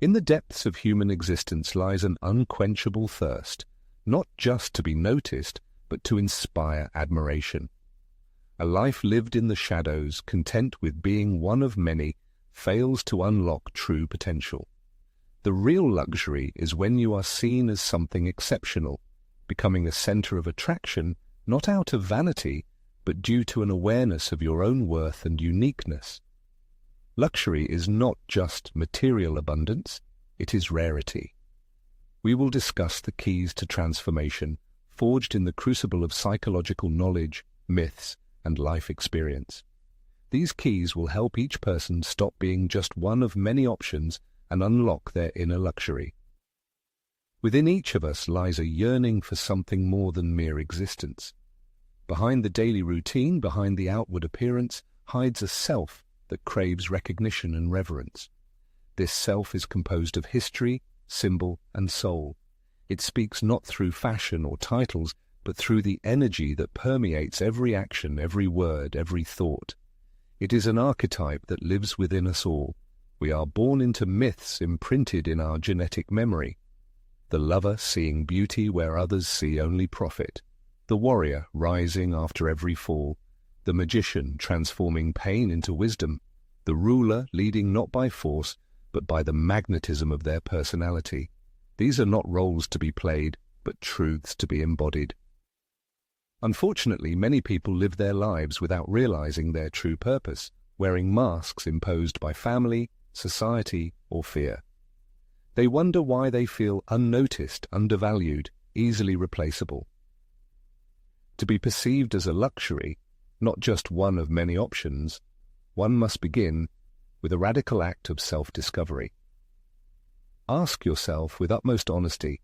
In the depths of human existence lies an unquenchable thirst, not just to be noticed, but to inspire admiration. A life lived in the shadows, content with being one of many, fails to unlock true potential. The real luxury is when you are seen as something exceptional, becoming a center of attraction, not out of vanity, but due to an awareness of your own worth and uniqueness. Luxury is not just material abundance, it is rarity. We will discuss the keys to transformation, forged in the crucible of psychological knowledge, myths, and life experience. These keys will help each person stop being just one of many options and unlock their inner luxury. Within each of us lies a yearning for something more than mere existence. Behind the daily routine, behind the outward appearance, hides a self that craves recognition and reverence. This self is composed of history, symbol, and soul. It speaks not through fashion or titles, but through the energy that permeates every action, every word, every thought. It is an archetype that lives within us all. We are born into myths imprinted in our genetic memory. The lover seeing beauty where others see only profit. The warrior rising after every fall. The magician transforming pain into wisdom. The ruler leading not by force, but by the magnetism of their personality. These are not roles to be played, but truths to be embodied. Unfortunately, many people live their lives without realizing their true purpose, wearing masks imposed by family, society, or fear. They wonder why they feel unnoticed, undervalued, easily replaceable. To be perceived as a luxury, not just one of many options, one must begin with a radical act of self-discovery. Ask yourself with utmost honesty,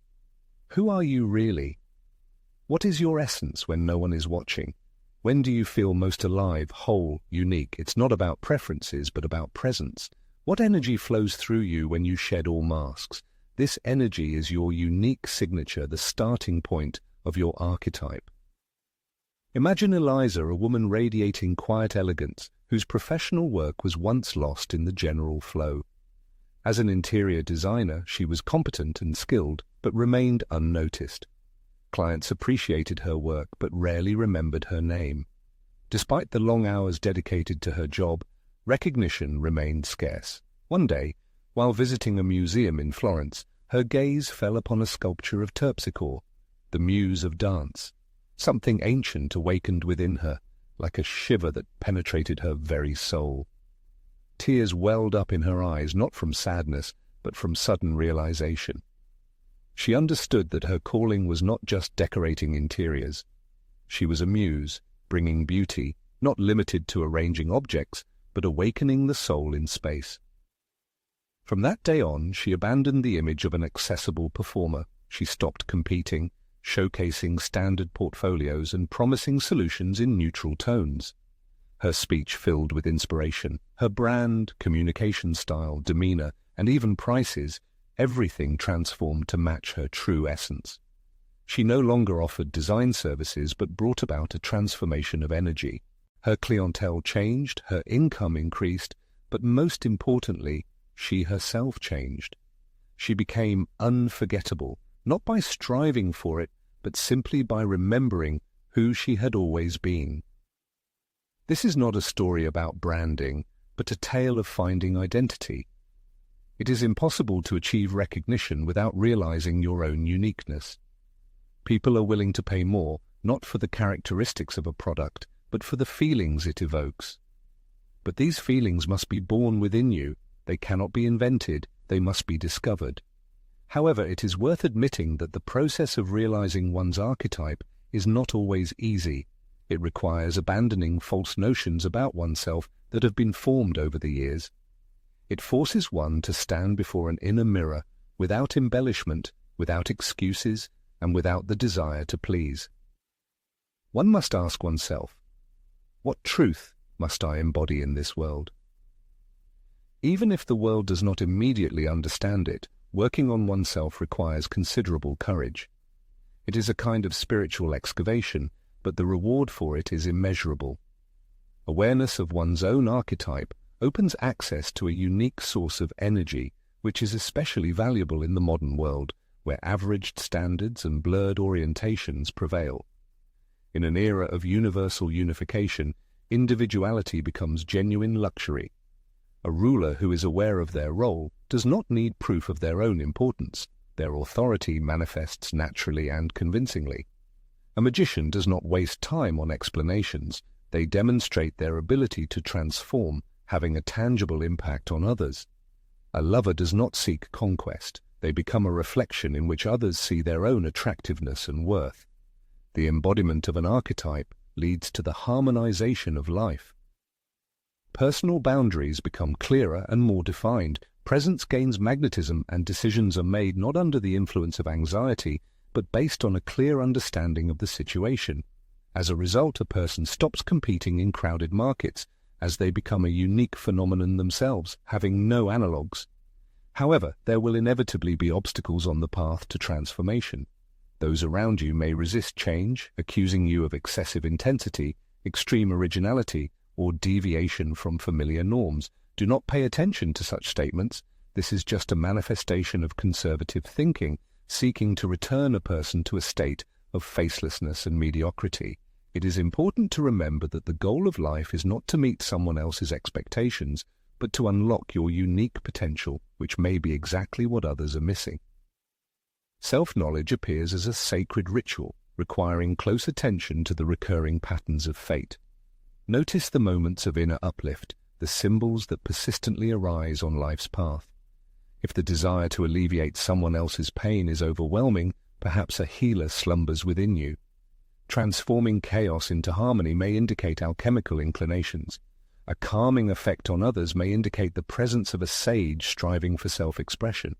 who are you really? What is your essence when no one is watching? When do you feel most alive, whole, unique? It's not about preferences, but about presence. What energy flows through you when you shed all masks? This energy is your unique signature, the starting point of your archetype. Imagine Eliza, a woman radiating quiet elegance, whose professional work was once lost in the general flow. As an interior designer, she was competent and skilled, but remained unnoticed. Clients appreciated her work, but rarely remembered her name. Despite the long hours dedicated to her job, recognition remained scarce. One day, while visiting a museum in Florence, her gaze fell upon a sculpture of Terpsichore, the muse of dance. Something ancient awakened within her, like a shiver that penetrated her very soul. Tears welled up in her eyes, not from sadness, but from sudden realization. She understood that her calling was not just decorating interiors. She was a muse, bringing beauty, not limited to arranging objects, but awakening the soul in space. From that day on, she abandoned the image of an accessible performer. She stopped competing, showcasing standard portfolios and promising solutions in neutral tones. Her speech filled with inspiration. Her brand, communication style, demeanor, and even prices, everything transformed to match her true essence. She no longer offered design services but brought about a transformation of energy. Her clientele changed, her income increased, but most importantly, she herself changed. She became unforgettable, not by striving for it, but simply by remembering who she had always been. This is not a story about branding, but a tale of finding identity. It is impossible to achieve recognition without realizing your own uniqueness. People are willing to pay more, not for the characteristics of a product, but for the feelings it evokes. But these feelings must be born within you. They cannot be invented. They must be discovered. However, it is worth admitting that the process of realizing one's archetype is not always easy. It requires abandoning false notions about oneself that have been formed over the years. It forces one to stand before an inner mirror without embellishment, without excuses, and without the desire to please. One must ask oneself, what truth must I embody in this world? Even if the world does not immediately understand it, working on oneself requires considerable courage. It is a kind of spiritual excavation, but the reward for it is immeasurable. Awareness of one's own archetype opens access to a unique source of energy, which is especially valuable in the modern world, where averaged standards and blurred orientations prevail. In an era of universal unification, individuality becomes genuine luxury. A ruler who is aware of their role does not need proof of their own importance. Their authority manifests naturally and convincingly. A magician does not waste time on explanations. They demonstrate their ability to transform, having a tangible impact on others. A lover does not seek conquest. They become a reflection in which others see their own attractiveness and worth. The embodiment of an archetype leads to the harmonization of life. Personal boundaries become clearer and more defined. Presence gains magnetism, and decisions are made not under the influence of anxiety, but based on a clear understanding of the situation. As a result, a person stops competing in crowded markets, as they become a unique phenomenon themselves, having no analogues. However, there will inevitably be obstacles on the path to transformation. Those around you may resist change, accusing you of excessive intensity, extreme originality, or deviation from familiar norms. Do not pay attention to such statements. This is just a manifestation of conservative thinking, seeking to return a person to a state of facelessness and mediocrity. It is important to remember that the goal of life is not to meet someone else's expectations, but to unlock your unique potential, which may be exactly what others are missing. Self-knowledge appears as a sacred ritual, requiring close attention to the recurring patterns of fate. Notice the moments of inner uplift, the symbols that persistently arise on life's path. If the desire to alleviate someone else's pain is overwhelming, perhaps a healer slumbers within you. Transforming chaos into harmony may indicate alchemical inclinations. A calming effect on others may indicate the presence of a sage striving for self-expression.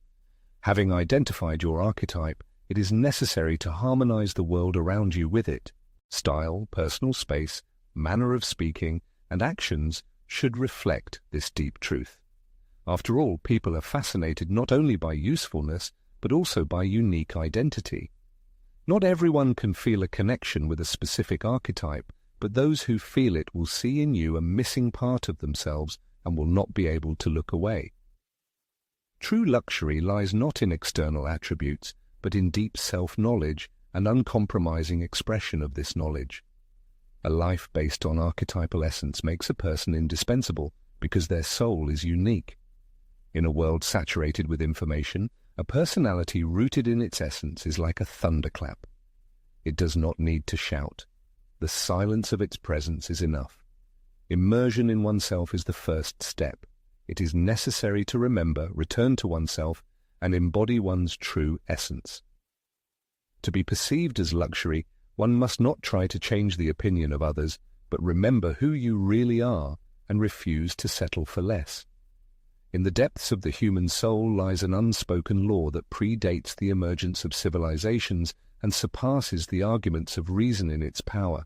Having identified your archetype, it is necessary to harmonize the world around you with it. Style, personal space, manner of speaking, and actions should reflect this deep truth. After all, people are fascinated not only by usefulness, but also by unique identity. Not everyone can feel a connection with a specific archetype, but those who feel it will see in you a missing part of themselves and will not be able to look away. True luxury lies not in external attributes, but in deep self-knowledge and uncompromising expression of this knowledge. A life based on archetypal essence makes a person indispensable because their soul is unique. In a world saturated with information, a personality rooted in its essence is like a thunderclap. It does not need to shout. The silence of its presence is enough. Immersion in oneself is the first step. It is necessary to remember, return to oneself, and embody one's true essence. To be perceived as luxury, one must not try to change the opinion of others, but remember who you really are and refuse to settle for less. In the depths of the human soul lies an unspoken law that predates the emergence of civilizations and surpasses the arguments of reason in its power.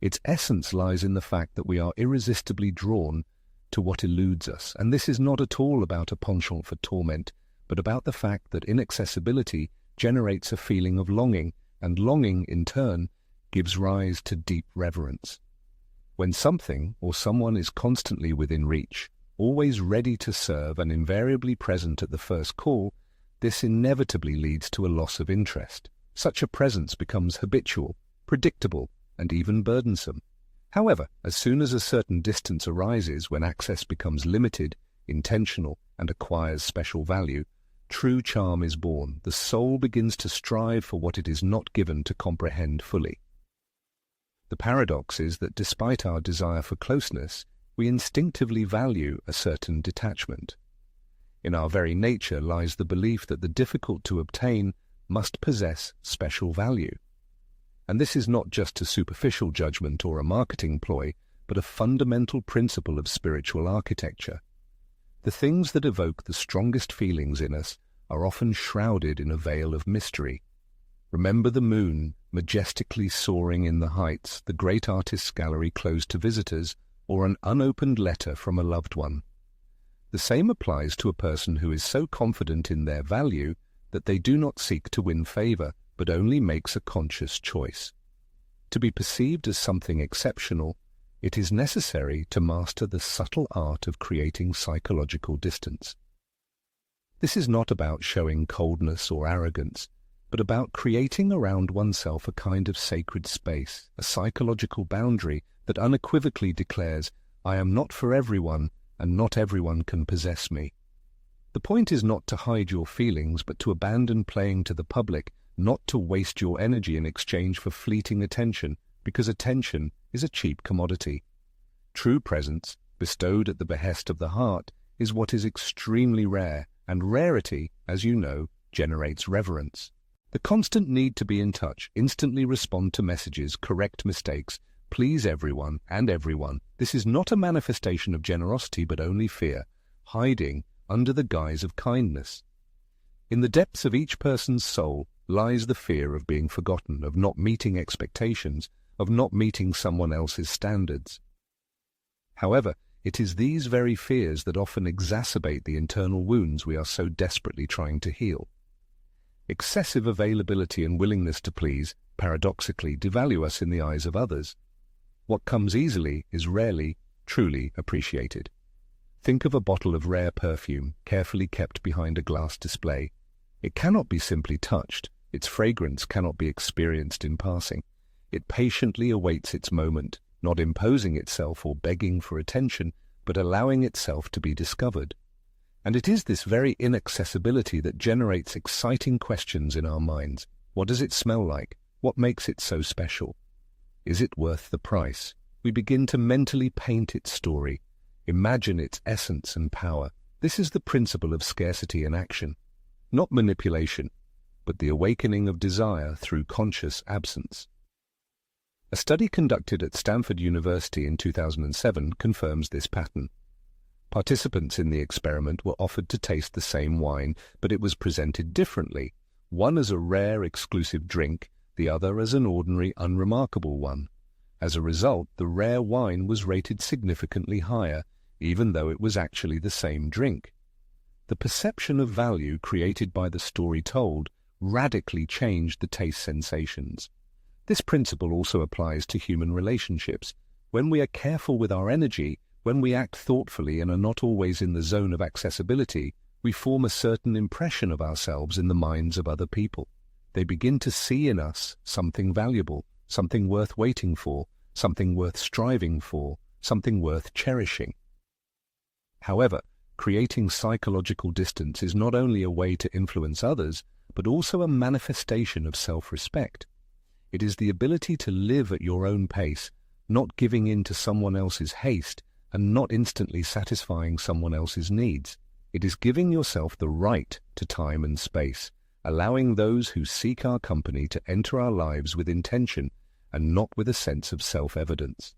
Its essence lies in the fact that we are irresistibly drawn to what eludes us, and this is not at all about a penchant for torment, but about the fact that inaccessibility generates a feeling of longing, and longing, in turn, gives rise to deep reverence. When something or someone is constantly within reach, always ready to serve and invariably present at the first call, this inevitably leads to a loss of interest. Such a presence becomes habitual, predictable, and even burdensome. However, as soon as a certain distance arises when access becomes limited, intentional, and acquires special value, true charm is born. The soul begins to strive for what it is not given to comprehend fully. The paradox is that despite our desire for closeness, we instinctively value a certain detachment. In our very nature lies the belief that the difficult to obtain must possess special value. And this is not just a superficial judgment or a marketing ploy, but a fundamental principle of spiritual architecture. The things that evoke the strongest feelings in us are often shrouded in a veil of mystery. Remember the moon, majestically soaring in the heights, the great artist's gallery closed to visitors, or an unopened letter from a loved one. The same applies to a person who is so confident in their value that they do not seek to win favor, but only makes a conscious choice. To be perceived as something exceptional, it is necessary to master the subtle art of creating psychological distance. This is not about showing coldness or arrogance, but about creating around oneself a kind of sacred space, a psychological boundary that unequivocally declares, I am not for everyone, and not everyone can possess me. The point is not to hide your feelings, but to abandon playing to the public, not to waste your energy in exchange for fleeting attention, because attention is a cheap commodity. True presence, bestowed at the behest of the heart, is what is extremely rare, and rarity, as you know, generates reverence. The constant need to be in touch, instantly respond to messages, correct mistakes, please everyone and everyone. This is not a manifestation of generosity, but only fear, hiding under the guise of kindness. In the depths of each person's soul lies the fear of being forgotten, of not meeting expectations, of not meeting someone else's standards. However, it is these very fears that often exacerbate the internal wounds we are so desperately trying to heal. Excessive availability and willingness to please, paradoxically, devalue us in the eyes of others. What comes easily is rarely, truly appreciated. Think of a bottle of rare perfume, carefully kept behind a glass display. It cannot be simply touched. Its fragrance cannot be experienced in passing. It patiently awaits its moment, not imposing itself or begging for attention, but allowing itself to be discovered. And it is this very inaccessibility that generates exciting questions in our minds. What does it smell like? What makes it so special? Is it worth the price? We begin to mentally paint its story, imagine its essence and power. This is the principle of scarcity in action. Not manipulation, but the awakening of desire through conscious absence. A study conducted at Stanford University in 2007 confirms this pattern. Participants in the experiment were offered to taste the same wine, but it was presented differently, one as a rare, exclusive drink, the other as an ordinary, unremarkable one. As a result, the rare wine was rated significantly higher, even though it was actually the same drink. The perception of value created by the story told radically changed the taste sensations. This principle also applies to human relationships. When we are careful with our energy, when we act thoughtfully and are not always in the zone of accessibility, we form a certain impression of ourselves in the minds of other people. They begin to see in us something valuable, something worth waiting for, something worth striving for, something worth cherishing. However, creating psychological distance is not only a way to influence others, but also a manifestation of self-respect. It is the ability to live at your own pace, not giving in to someone else's haste, and not instantly satisfying someone else's needs. It is giving yourself the right to time and space, allowing those who seek our company to enter our lives with intention and not with a sense of self-evidence.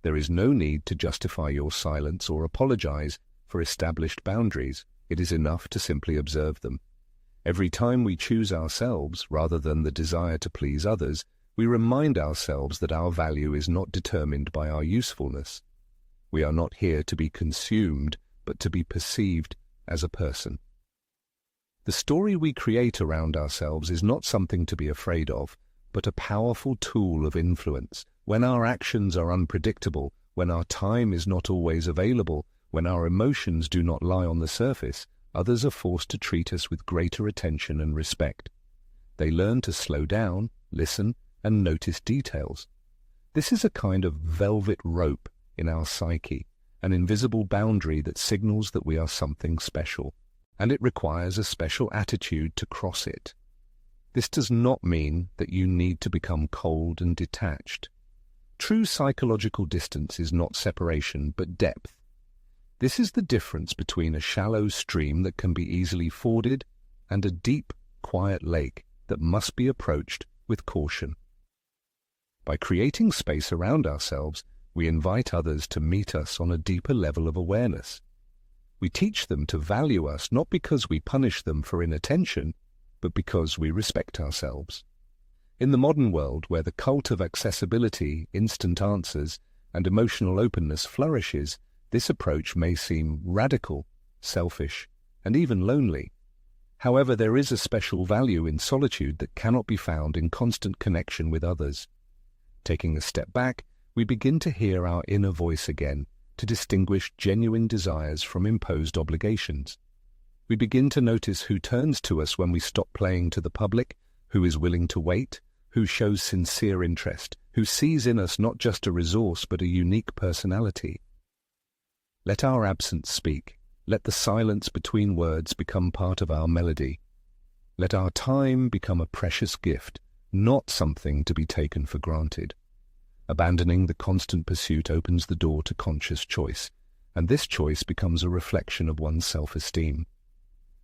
There is no need to justify your silence or apologize for established boundaries. It is enough to simply observe them. Every time we choose ourselves rather than the desire to please others, we remind ourselves that our value is not determined by our usefulness. We are not here to be consumed, but to be perceived as a person. The story we create around ourselves is not something to be afraid of, but a powerful tool of influence. When our actions are unpredictable, when our time is not always available, when our emotions do not lie on the surface, others are forced to treat us with greater attention and respect. They learn to slow down, listen, and notice details. This is a kind of velvet rope in our psyche, an invisible boundary that signals that we are something special, and it requires a special attitude to cross it. This does not mean that you need to become cold and detached. True psychological distance is not separation, but depth. This is the difference between a shallow stream that can be easily forded and a deep, quiet lake that must be approached with caution. By creating space around ourselves, we invite others to meet us on a deeper level of awareness. We teach them to value us not because we punish them for inattention, but because we respect ourselves. In the modern world, where the cult of accessibility, instant answers, and emotional openness flourishes, this approach may seem radical, selfish, and even lonely. However, there is a special value in solitude that cannot be found in constant connection with others. Taking a step back, we begin to hear our inner voice again, to distinguish genuine desires from imposed obligations. We begin to notice who turns to us when we stop playing to the public, who is willing to wait, who shows sincere interest, who sees in us not just a resource but a unique personality. Let our absence speak. Let the silence between words become part of our melody. Let our time become a precious gift, not something to be taken for granted. Abandoning the constant pursuit opens the door to conscious choice, and this choice becomes a reflection of one's self-esteem.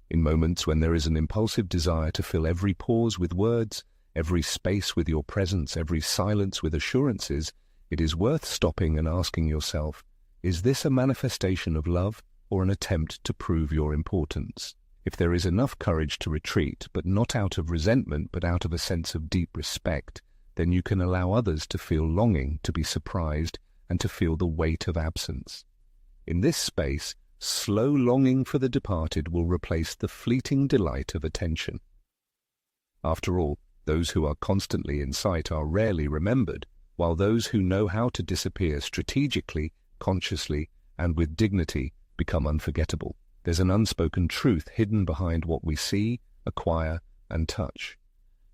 In moments when there is an impulsive desire to fill every pause with words, every space with your presence, every silence with assurances, it is worth stopping and asking yourself, is this a manifestation of love or an attempt to prove your importance? If there is enough courage to retreat, but not out of resentment, but out of a sense of deep respect, then you can allow others to feel longing, to be surprised, and to feel the weight of absence. In this space, slow longing for the departed will replace the fleeting delight of attention. After all, those who are constantly in sight are rarely remembered, while those who know how to disappear strategically, consciously, and with dignity become unforgettable. There's an unspoken truth hidden behind what we see, acquire, and touch.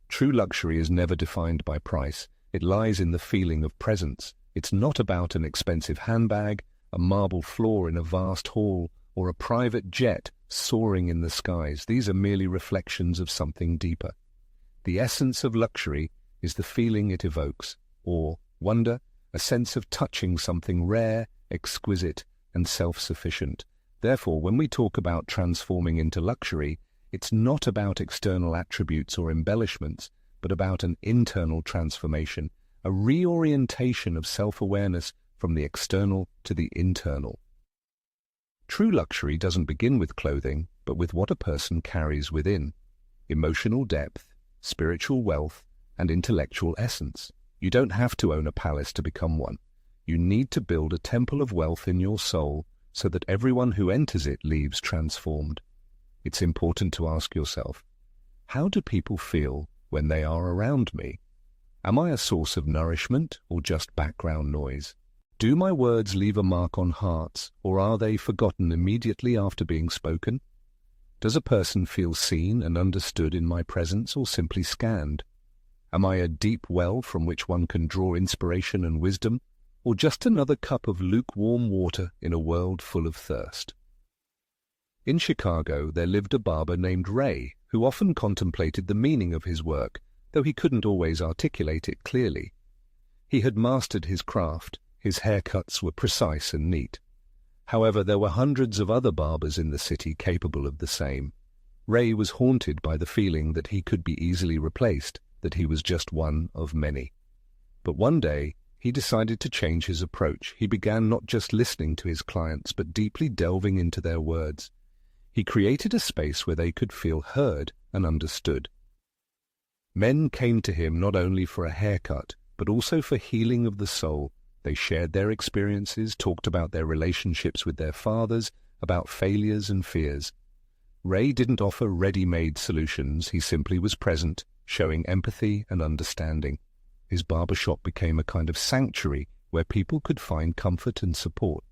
True luxury is never defined by price. It lies in the feeling of presence. It's not about an expensive handbag, a marble floor in a vast hall, or a private jet soaring in the skies. These are merely reflections of something deeper. The essence of luxury is the feeling it evokes, awe, wonder, a sense of touching something rare, exquisite, and self-sufficient. Therefore, when we talk about transforming into luxury, it's not about external attributes or embellishments, but about an internal transformation, a reorientation of self-awareness from the external to the internal. True luxury doesn't begin with clothing, but with what a person carries within: emotional depth, spiritual wealth, and intellectual essence. You don't have to own a palace to become one. You need to build a temple of wealth in your soul so that everyone who enters it leaves transformed. It's important to ask yourself, how do people feel when they are around me? Am I a source of nourishment or just background noise? Do my words leave a mark on hearts, or are they forgotten immediately after being spoken? Does a person feel seen and understood in my presence, or simply scanned? Am I a deep well from which one can draw inspiration and wisdom, or just another cup of lukewarm water in a world full of thirst? In Chicago, there lived a barber named Ray, who often contemplated the meaning of his work, though he couldn't always articulate it clearly. He had mastered his craft. His haircuts were precise and neat. However, there were hundreds of other barbers in the city capable of the same. Ray was haunted by the feeling that he could be easily replaced, that he was just one of many. But one day, he decided to change his approach. He began not just listening to his clients, but deeply delving into their words. He created a space where they could feel heard and understood. Men came to him not only for a haircut, but also for healing of the soul. They shared their experiences, talked about their relationships with their fathers, about failures and fears. Ray didn't offer ready-made solutions. He simply was present, showing empathy and understanding. His barbershop became a kind of sanctuary where people could find comfort and support.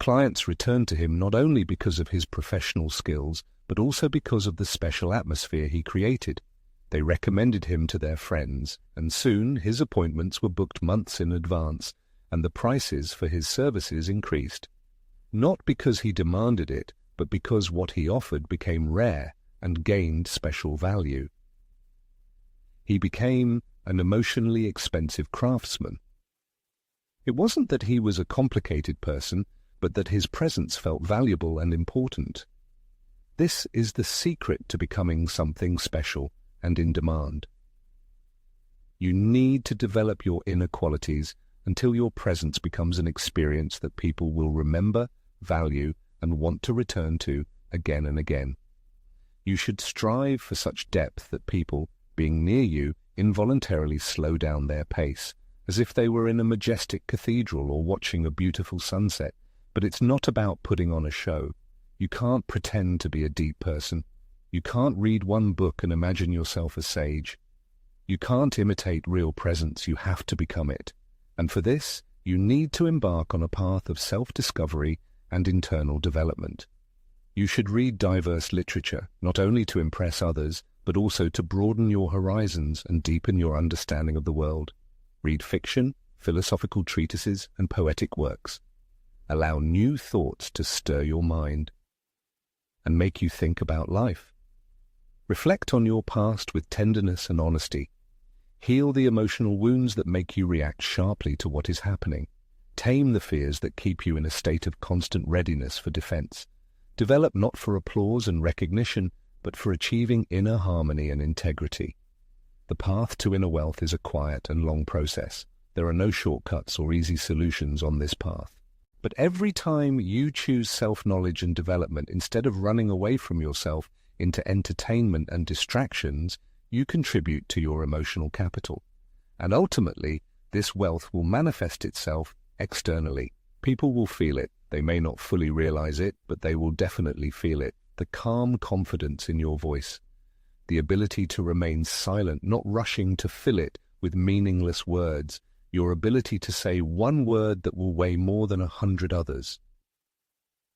Clients returned to him not only because of his professional skills, but also because of the special atmosphere he created. They recommended him to their friends, and soon his appointments were booked months in advance, and the prices for his services increased. Not because he demanded it, but because what he offered became rare and gained special value. He became an emotionally expensive craftsman. It wasn't that he was a complicated person, but that his presence felt valuable and important. This is the secret to becoming something special and in demand. You need to develop your inner qualities until your presence becomes an experience that people will remember, value, and want to return to again and again. You should strive for such depth that people, being near you, involuntarily slow down their pace, as if they were in a majestic cathedral or watching a beautiful sunset. But it's not about putting on a show. You can't pretend to be a deep person. You can't read one book and imagine yourself a sage. You can't imitate real presence. You have to become it. And for this, you need to embark on a path of self-discovery and internal development. You should read diverse literature, not only to impress others, but also to broaden your horizons and deepen your understanding of the world. Read fiction, philosophical treatises, and poetic works. Allow new thoughts to stir your mind and make you think about life. Reflect on your past with tenderness and honesty. Heal the emotional wounds that make you react sharply to what is happening. Tame the fears that keep you in a state of constant readiness for defense. Develop not for applause and recognition, but for achieving inner harmony and integrity. The path to inner wealth is a quiet and long process. There are no shortcuts or easy solutions on this path. But every time you choose self-knowledge and development instead of running away from yourself into entertainment and distractions, you contribute to your emotional capital. And ultimately, this wealth will manifest itself externally. People will feel it. They may not fully realize it, but they will definitely feel it. The calm confidence in your voice. The ability to remain silent, not rushing to fill it with meaningless words. Your ability to say one word that will weigh more than 100 others.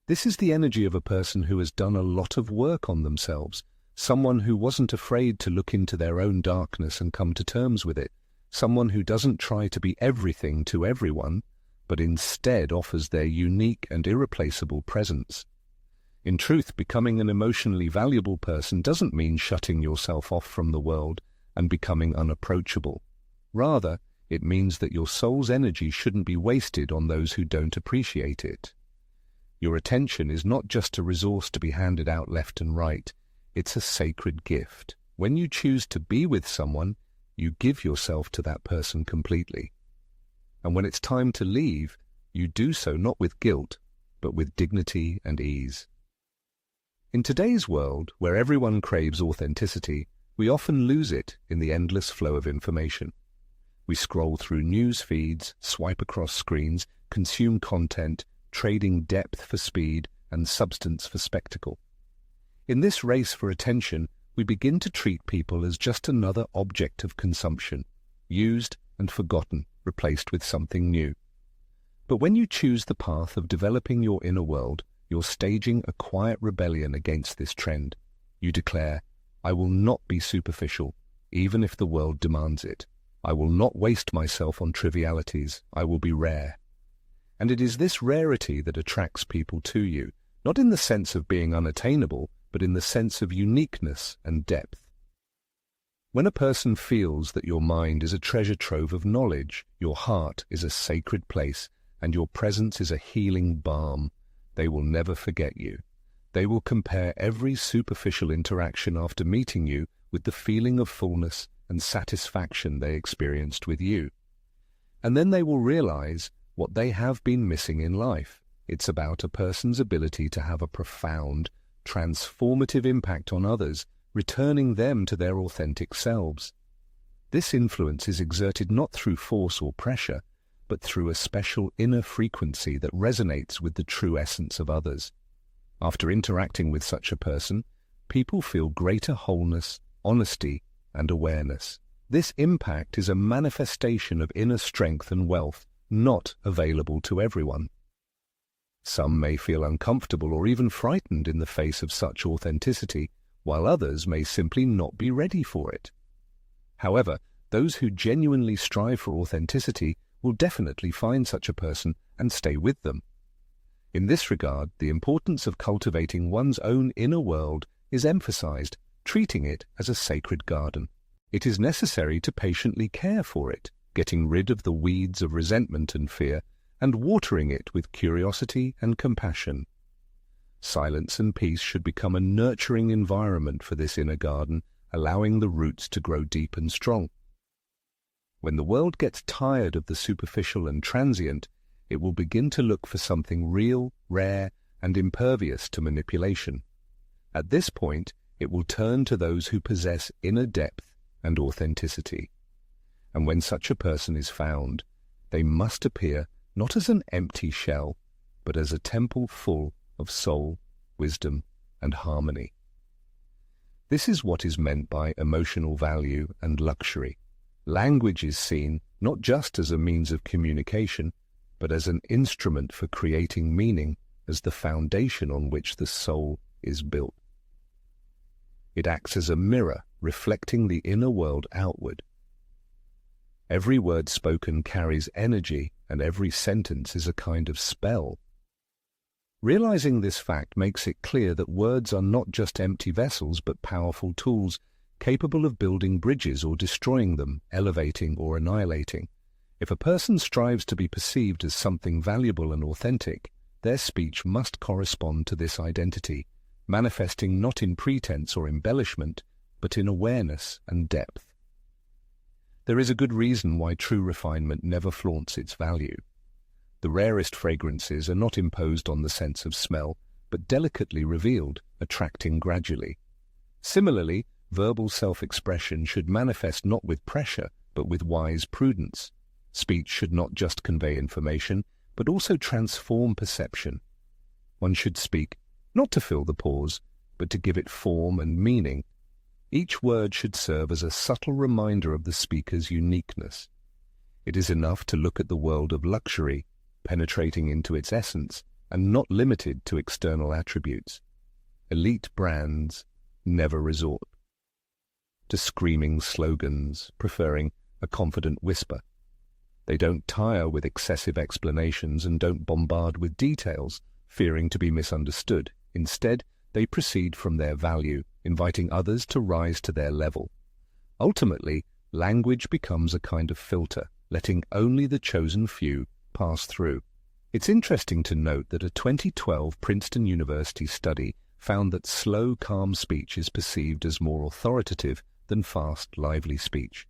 This is the energy of a person who has done a lot of work on themselves, someone who wasn't afraid to look into their own darkness and come to terms with it, someone who doesn't try to be everything to everyone, but instead offers their unique and irreplaceable presence. In truth, becoming an emotionally valuable person doesn't mean shutting yourself off from the world and becoming unapproachable. Rather, it means that your soul's energy shouldn't be wasted on those who don't appreciate it. Your attention is not just a resource to be handed out left and right. It's a sacred gift. When you choose to be with someone, you give yourself to that person completely. And when it's time to leave, you do so not with guilt, but with dignity and ease. In today's world, where everyone craves authenticity, we often lose it in the endless flow of information. We scroll through news feeds, swipe across screens, consume content, trading depth for speed and substance for spectacle. In this race for attention, we begin to treat people as just another object of consumption, used and forgotten, replaced with something new. But when you choose the path of developing your inner world, you're staging a quiet rebellion against this trend. You declare, "I will not be superficial, even if the world demands it. I will not waste myself on trivialities. I will be rare." And it is this rarity that attracts people to you, not in the sense of being unattainable, but in the sense of uniqueness and depth. When a person feels that your mind is a treasure trove of knowledge, your heart is a sacred place, and your presence is a healing balm, they will never forget you. They will compare every superficial interaction after meeting you with the feeling of fullness and satisfaction they experienced with you. And then they will realize what they have been missing in life. It's about a person's ability to have a profound, transformative impact on others, returning them to their authentic selves. This influence is exerted not through force or pressure, but through a special inner frequency that resonates with the true essence of others. After interacting with such a person, people feel greater wholeness, honesty, and awareness. This impact is a manifestation of inner strength and wealth, not available to everyone. Some may feel uncomfortable or even frightened in the face of such authenticity, while others may simply not be ready for it. However, those who genuinely strive for authenticity will definitely find such a person and stay with them. In this regard, the importance of cultivating one's own inner world is emphasized, treating it as a sacred garden. It is necessary to patiently care for it, getting rid of the weeds of resentment and fear, and watering it with curiosity and compassion. Silence and peace should become a nurturing environment for this inner garden, allowing the roots to grow deep and strong. When the world gets tired of the superficial and transient, it will begin to look for something real, rare, and impervious to manipulation. At this point, it will turn to those who possess inner depth and authenticity. And when such a person is found, they must appear not as an empty shell, but as a temple full of soul, wisdom, and harmony. This is what is meant by emotional value and luxury. Language is seen not just as a means of communication, but as an instrument for creating meaning, as the foundation on which the soul is built. It acts as a mirror, reflecting the inner world outward. Every word spoken carries energy, and every sentence is a kind of spell. Realizing this fact makes it clear that words are not just empty vessels but powerful tools, capable of building bridges or destroying them, elevating or annihilating. If a person strives to be perceived as something valuable and authentic, their speech must correspond to this identity, manifesting not in pretense or embellishment, but in awareness and depth. There is a good reason why true refinement never flaunts its value. The rarest fragrances are not imposed on the sense of smell, but delicately revealed, attracting gradually. Similarly, verbal self-expression should manifest not with pressure, but with wise prudence. Speech should not just convey information, but also transform perception. One should speak, not to fill the pause, but to give it form and meaning. Each word should serve as a subtle reminder of the speaker's uniqueness. It is enough to look at the world of luxury, penetrating into its essence, and not limited to external attributes. Elite brands never resort to screaming slogans, preferring a confident whisper. They don't tire with excessive explanations and don't bombard with details, fearing to be misunderstood. Instead, they proceed from their value, inviting others to rise to their level. Ultimately, language becomes a kind of filter, letting only the chosen few pass through. It's interesting to note that a 2012 Princeton University study found that slow, calm speech is perceived as more authoritative than fast, lively speech.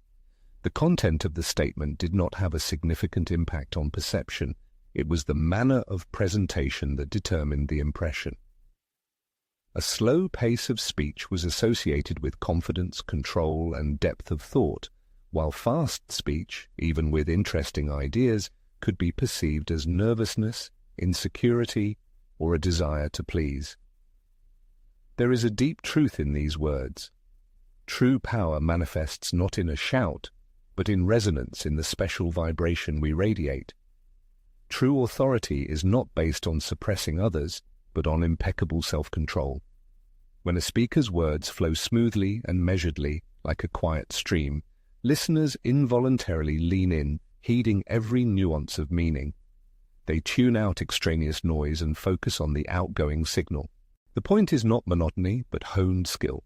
The content of the statement did not have a significant impact on perception. It was the manner of presentation that determined the impression. A slow pace of speech was associated with confidence, control, and depth of thought, while fast speech, even with interesting ideas, could be perceived as nervousness, insecurity, or a desire to please. There is a deep truth in these words. True power manifests not in a shout, but in resonance in the special vibration we radiate. True authority is not based on suppressing others, but on impeccable self-control. When a speaker's words flow smoothly and measuredly, like a quiet stream, listeners involuntarily lean in, heeding every nuance of meaning. They tune out extraneous noise and focus on the outgoing signal. The point is not monotony, but honed skill.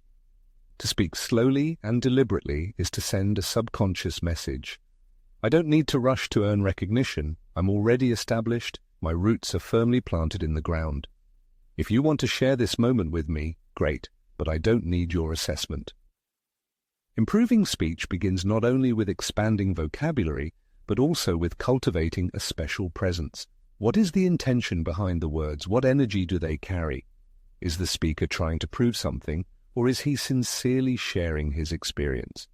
To speak slowly and deliberately is to send a subconscious message. I don't need to rush to earn recognition. I'm already established. My roots are firmly planted in the ground. If you want to share this moment with me, great, but I don't need your assessment. Improving speech begins not only with expanding vocabulary, but also with cultivating a special presence. What is the intention behind the words? What energy do they carry? Is the speaker trying to prove something, or is he sincerely sharing his experience?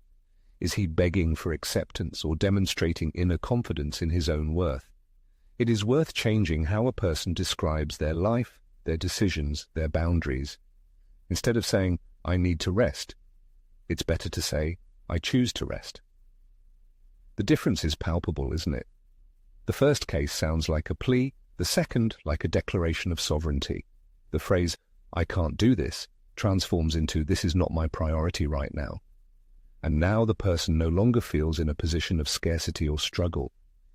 Is he begging for acceptance or demonstrating inner confidence in his own worth? It is worth changing how a person describes their life, their decisions, their boundaries. Instead of saying, I need to rest, it's better to say, I choose to rest. The difference is palpable, isn't it? The first case sounds like a plea, the second like a declaration of sovereignty. The phrase, I can't do this, transforms into this is not my priority right now. And now the person no longer feels in a position of scarcity or struggle.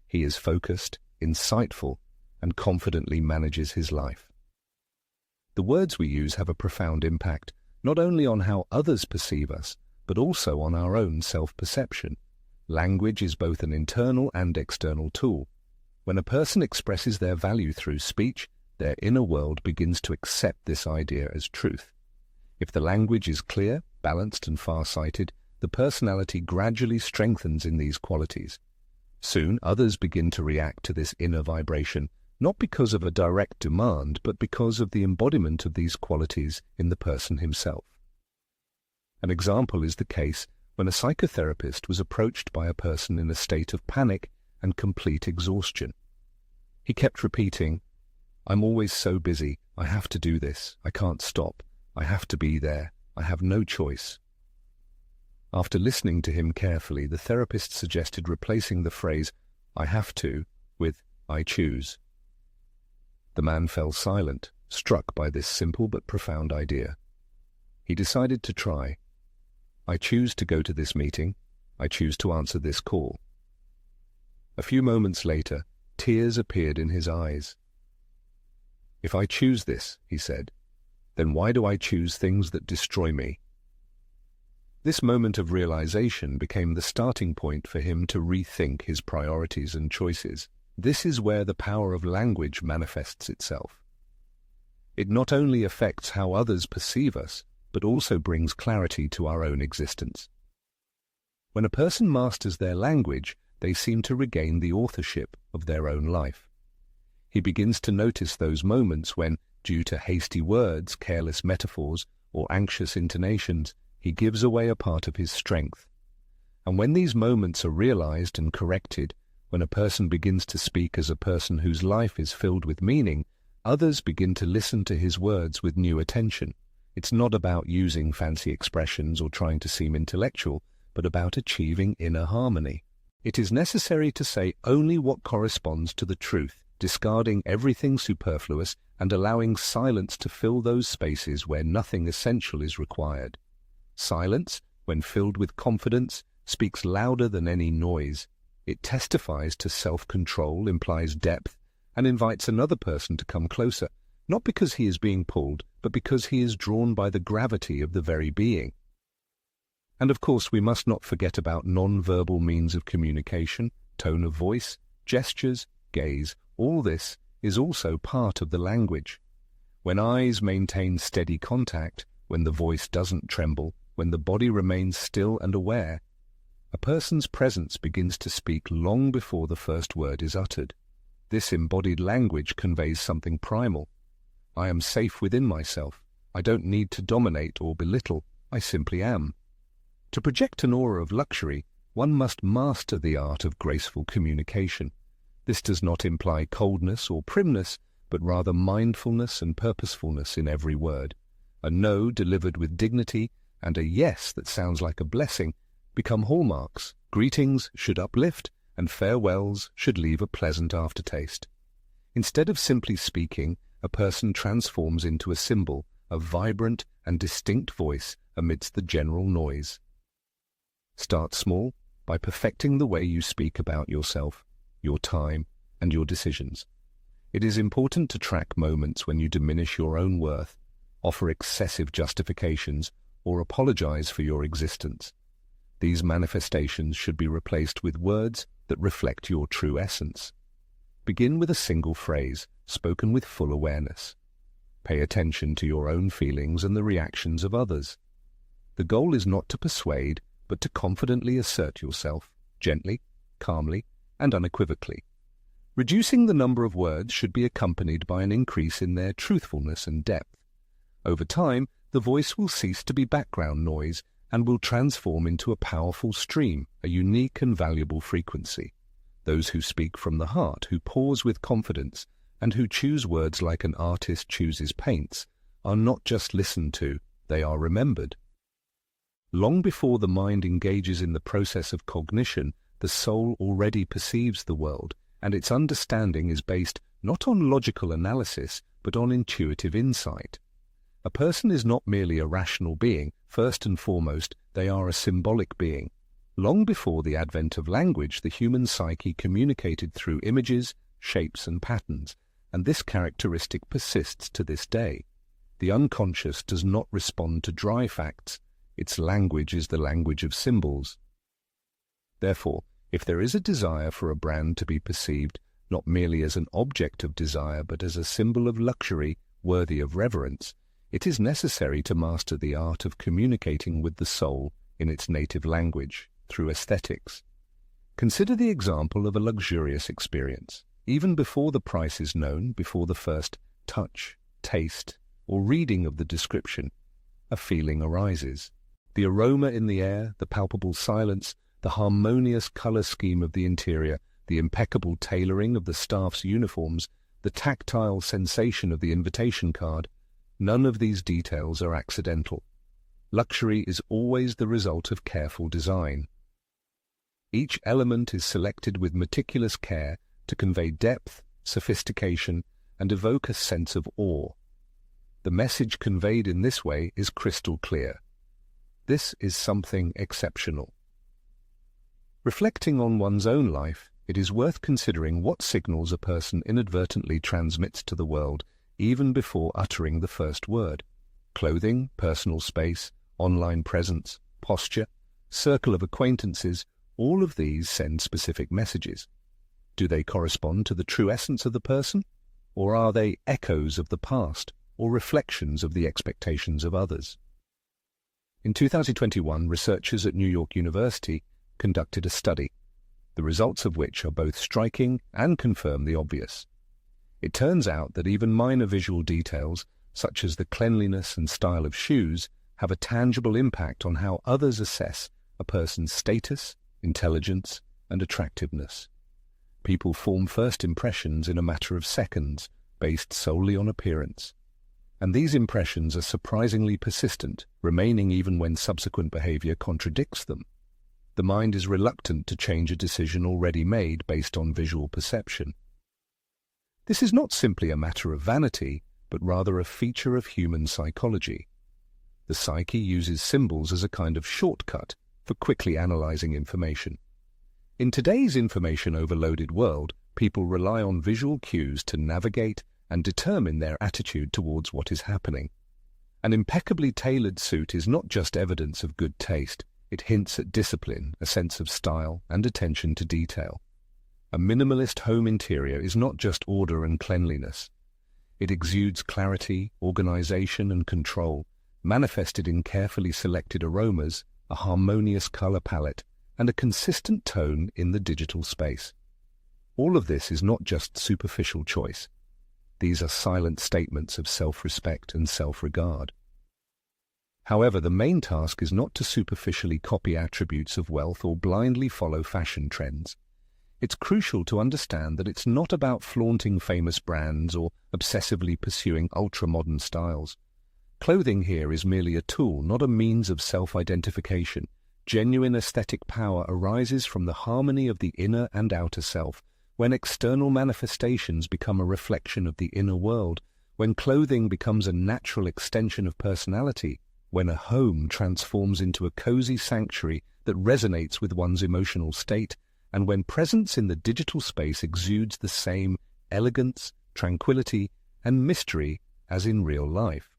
He is focused, insightful, and confidently manages his life. The words we use have a profound impact, not only on how others perceive us, but also on our own self-perception. Language is both an internal and external tool. When a person expresses their value through speech, their inner world begins to accept this idea as truth. If the language is clear, balanced, and far-sighted, the personality gradually strengthens in these qualities. Soon, others begin to react to this inner vibration, not because of a direct demand, but because of the embodiment of these qualities in the person himself. An example is the case when a psychotherapist was approached by a person in a state of panic and complete exhaustion. He kept repeating, I'm always so busy, I have to do this, I can't stop, I have to be there, I have no choice. After listening to him carefully, the therapist suggested replacing the phrase, I have to, with I choose. The man fell silent, struck by this simple but profound idea. He decided to try. I choose to go to this meeting. I choose to answer this call. A few moments later, tears appeared in his eyes. If I choose this, he said, then why do I choose things that destroy me? This moment of realization became the starting point for him to rethink his priorities and choices. This is where the power of language manifests itself. It not only affects how others perceive us, but also brings clarity to our own existence. When a person masters their language, they seem to regain the authorship of their own life. He begins to notice those moments when, due to hasty words, careless metaphors, or anxious intonations, he gives away a part of his strength. And when these moments are realized and corrected, when a person begins to speak as a person whose life is filled with meaning, others begin to listen to his words with new attention. It's not about using fancy expressions or trying to seem intellectual, but about achieving inner harmony. It is necessary to say only what corresponds to the truth, discarding everything superfluous and allowing silence to fill those spaces where nothing essential is required. Silence, when filled with confidence, speaks louder than any noise. It testifies to self-control, implies depth, and invites another person to come closer, not because he is being pulled, but because he is drawn by the gravity of the very being. And of course, we must not forget about non-verbal means of communication, tone of voice, gestures, gaze. All this is also part of the language. When eyes maintain steady contact, when the voice doesn't tremble, when the body remains still and aware, a person's presence begins to speak long before the first word is uttered. This embodied language conveys something primal. I am safe within myself. I don't need to dominate or belittle. I simply am. To project an aura of luxury, one must master the art of graceful communication. This does not imply coldness or primness, but rather mindfulness and purposefulness in every word. A no delivered with dignity and a yes that sounds like a blessing become hallmarks. Greetings should uplift, and farewells should leave a pleasant aftertaste. Instead of simply speaking, a person transforms into a symbol, a vibrant and distinct voice amidst the general noise. Start small by perfecting the way you speak about yourself, your time, and your decisions. It is important to track moments when you diminish your own worth, offer excessive justifications, or apologize for your existence. These manifestations should be replaced with words that reflect your true essence. Begin with a single phrase, spoken with full awareness. Pay attention to your own feelings and the reactions of others. The goal is not to persuade, but to confidently assert yourself, gently, calmly, and unequivocally. Reducing the number of words should be accompanied by an increase in their truthfulness and depth. Over time, the voice will cease to be background noise and will transform into a powerful stream, a unique and valuable frequency. Those who speak from the heart, who pause with confidence, and who choose words like an artist chooses paints, are not just listened to, they are remembered. Long before the mind engages in the process of cognition, the soul already perceives the world, and its understanding is based not on logical analysis, but on intuitive insight. A person is not merely a rational being. First and foremost, they are a symbolic being. Long before the advent of language, the human psyche communicated through images, shapes, and patterns, and this characteristic persists to this day. The unconscious does not respond to dry facts. Its language is the language of symbols. Therefore, if there is a desire for a brand to be perceived not merely as an object of desire but as a symbol of luxury worthy of reverence, it is necessary to master the art of communicating with the soul in its native language, through aesthetics. Consider the example of a luxurious experience. Even before the price is known, before the first touch, taste, or reading of the description, a feeling arises. The aroma in the air, the palpable silence, the harmonious color scheme of the interior, the impeccable tailoring of the staff's uniforms, the tactile sensation of the invitation card, none of these details are accidental. Luxury is always the result of careful design. Each element is selected with meticulous care to convey depth, sophistication, and evoke a sense of awe. The message conveyed in this way is crystal clear. This is something exceptional. Reflecting on one's own life, it is worth considering what signals a person inadvertently transmits to the world even before uttering the first word. Clothing, personal space, online presence, posture, circle of acquaintances, all of these send specific messages. Do they correspond to the true essence of the person, or are they echoes of the past or reflections of the expectations of others? In 2021, researchers at New York University conducted a study, the results of which are both striking and confirm the obvious. It turns out that even minor visual details, such as the cleanliness and style of shoes, have a tangible impact on how others assess a person's status, intelligence, and attractiveness. People form first impressions in a matter of seconds, based solely on appearance. And these impressions are surprisingly persistent, remaining even when subsequent behavior contradicts them. The mind is reluctant to change a decision already made based on visual perception. This is not simply a matter of vanity, but rather a feature of human psychology. The psyche uses symbols as a kind of shortcut for quickly analyzing information. In today's information-overloaded world, people rely on visual cues to navigate and determine their attitude towards what is happening. An impeccably tailored suit is not just evidence of good taste, it hints at discipline, a sense of style, and attention to detail. A minimalist home interior is not just order and cleanliness. It exudes clarity, organization, and control, manifested in carefully selected aromas, a harmonious color palette, and a consistent tone in the digital space. All of this is not just superficial choice. These are silent statements of self-respect and self-regard. However, the main task is not to superficially copy attributes of wealth or blindly follow fashion trends. It's crucial to understand that it's not about flaunting famous brands or obsessively pursuing ultra-modern styles. Clothing here is merely a tool, not a means of self-identification. Genuine aesthetic power arises from the harmony of the inner and outer self, when external manifestations become a reflection of the inner world, when clothing becomes a natural extension of personality, when a home transforms into a cozy sanctuary that resonates with one's emotional state, and when presence in the digital space exudes the same elegance, tranquility, and mystery as in real life.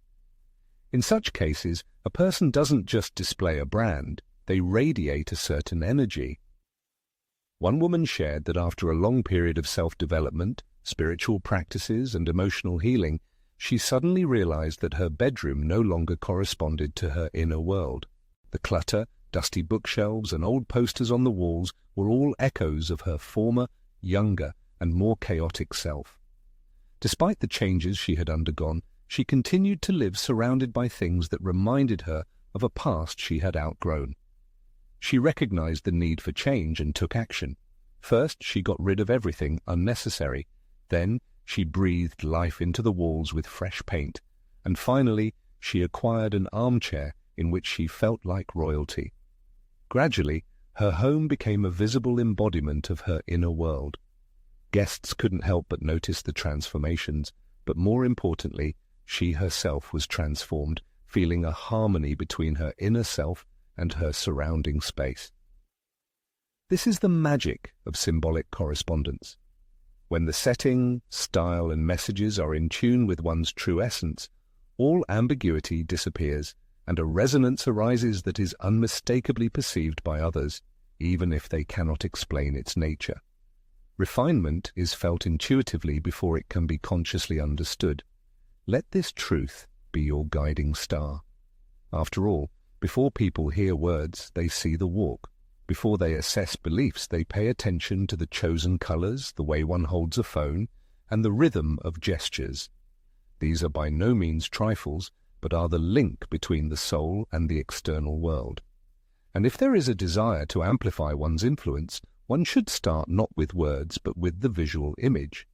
In such cases, a person doesn't just display a brand, they radiate a certain energy. One woman shared that after a long period of self-development, spiritual practices, and emotional healing, she suddenly realized that her bedroom no longer corresponded to her inner world. The clutter, dusty bookshelves, and old posters on the walls were all echoes of her former, younger, and more chaotic self. Despite the changes she had undergone, she continued to live surrounded by things that reminded her of a past she had outgrown. She recognized the need for change and took action. First, she got rid of everything unnecessary. Then, she breathed life into the walls with fresh paint. And finally, she acquired an armchair in which she felt like royalty. Gradually, her home became a visible embodiment of her inner world. Guests couldn't help but notice the transformations, but more importantly, she herself was transformed, feeling a harmony between her inner self and her surrounding space. This is the magic of symbolic correspondence. When the setting, style, and messages are in tune with one's true essence, all ambiguity disappears, and a resonance arises that is unmistakably perceived by others, even if they cannot explain its nature. Refinement is felt intuitively before it can be consciously understood. Let this truth be your guiding star. After all, before people hear words, they see the walk. Before they assess beliefs, they pay attention to the chosen colors, the way one holds a phone, and the rhythm of gestures. These are by no means trifles, but are the link between the soul and the external world. And if there is a desire to amplify one's influence, one should start not with words, but with the visual image.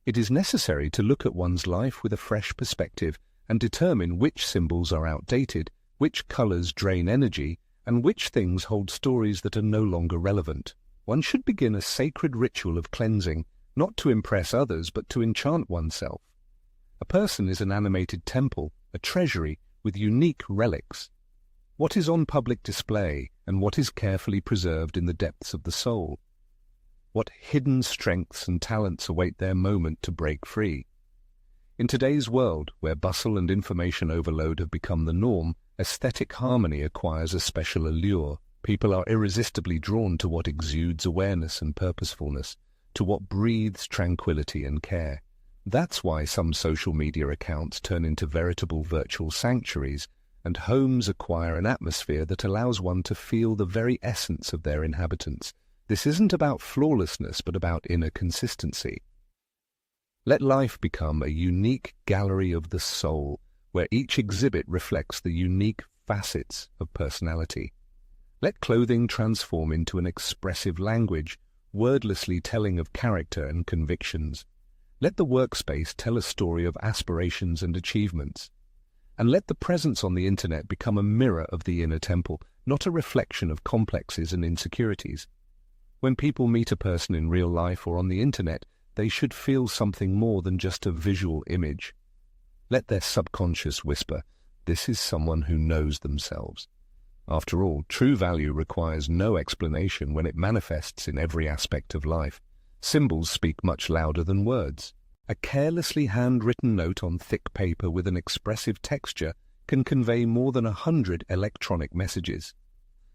It is necessary to look at one's life with a fresh perspective and determine which symbols are outdated, which colors drain energy, and which things hold stories that are no longer relevant. One should begin a sacred ritual of cleansing, not to impress others, but to enchant oneself. A person is an animated temple, a treasury with unique relics. What is on public display and what is carefully preserved in the depths of the soul? What hidden strengths and talents await their moment to break free? In today's world, where bustle and information overload have become the norm, aesthetic harmony acquires a special allure. People are irresistibly drawn to what exudes awareness and purposefulness, to what breathes tranquility and care. That's why some social media accounts turn into veritable virtual sanctuaries, and homes acquire an atmosphere that allows one to feel the very essence of their inhabitants. This isn't about flawlessness, but about inner consistency. Let life become a unique gallery of the soul, where each exhibit reflects the unique facets of personality. Let clothing transform into an expressive language, wordlessly telling of character and convictions. Let the workspace tell a story of aspirations and achievements. And let the presence on the internet become a mirror of the inner temple, not a reflection of complexes and insecurities. When people meet a person in real life or on the internet, they should feel something more than just a visual image. Let their subconscious whisper, "This is someone who knows themselves." After all, true value requires no explanation when it manifests in every aspect of life. Symbols speak much louder than words. A carelessly handwritten note on thick paper with an expressive texture can convey more than 100 electronic messages.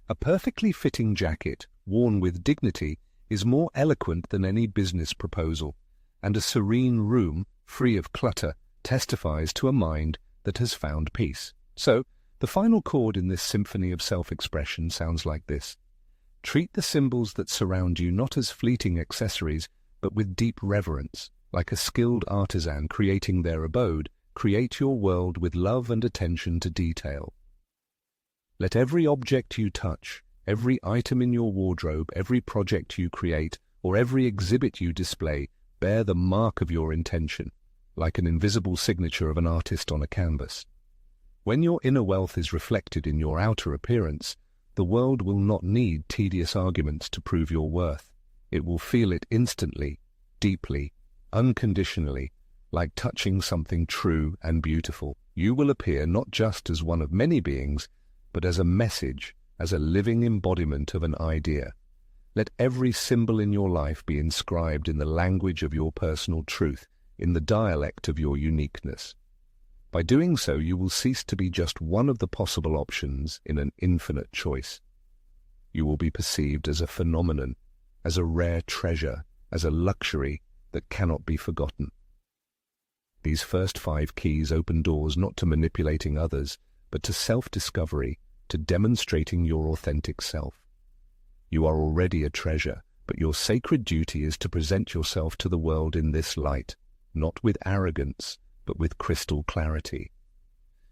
A perfectly fitting jacket, worn with dignity, is more eloquent than any business proposal, and a serene room, free of clutter, testifies to a mind that has found peace. So, the final chord in this symphony of self-expression sounds like this. Treat the symbols that surround you not as fleeting accessories, but with deep reverence. Like a skilled artisan creating their abode, create your world with love and attention to detail. Let every object you touch, every item in your wardrobe, every project you create, or every exhibit you display, bear the mark of your intention, like an invisible signature of an artist on a canvas. When your inner wealth is reflected in your outer appearance, the world will not need tedious arguments to prove your worth. It will feel it instantly, deeply, unconditionally, like touching something true and beautiful. You will appear not just as one of many beings, but as a message, as a living embodiment of an idea. Let every symbol in your life be inscribed in the language of your personal truth, in the dialect of your uniqueness. By doing so, you will cease to be just one of the possible options in an infinite choice. You will be perceived as a phenomenon, as a rare treasure, as a luxury that cannot be forgotten. These first 5 keys open doors not to manipulating others, but to self-discovery, to demonstrating your authentic self. You are already a treasure, but your sacred duty is to present yourself to the world in this light, not with arrogance, but with crystal clarity.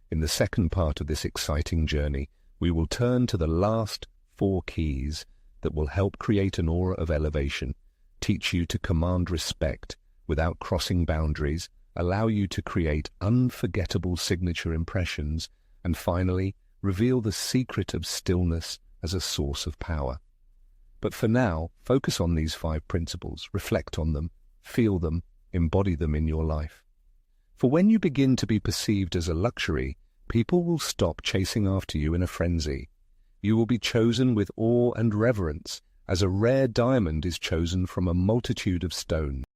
In the second part of this exciting journey, we will turn to the last 4 keys that will help create an aura of elevation, teach you to command respect without crossing boundaries, allow you to create unforgettable signature impressions, and finally, reveal the secret of stillness as a source of power. But for now, focus on these 5 principles, reflect on them, feel them, embody them in your life. For when you begin to be perceived as a luxury, people will stop chasing after you in a frenzy. You will be chosen with awe and reverence, as a rare diamond is chosen from a multitude of stones.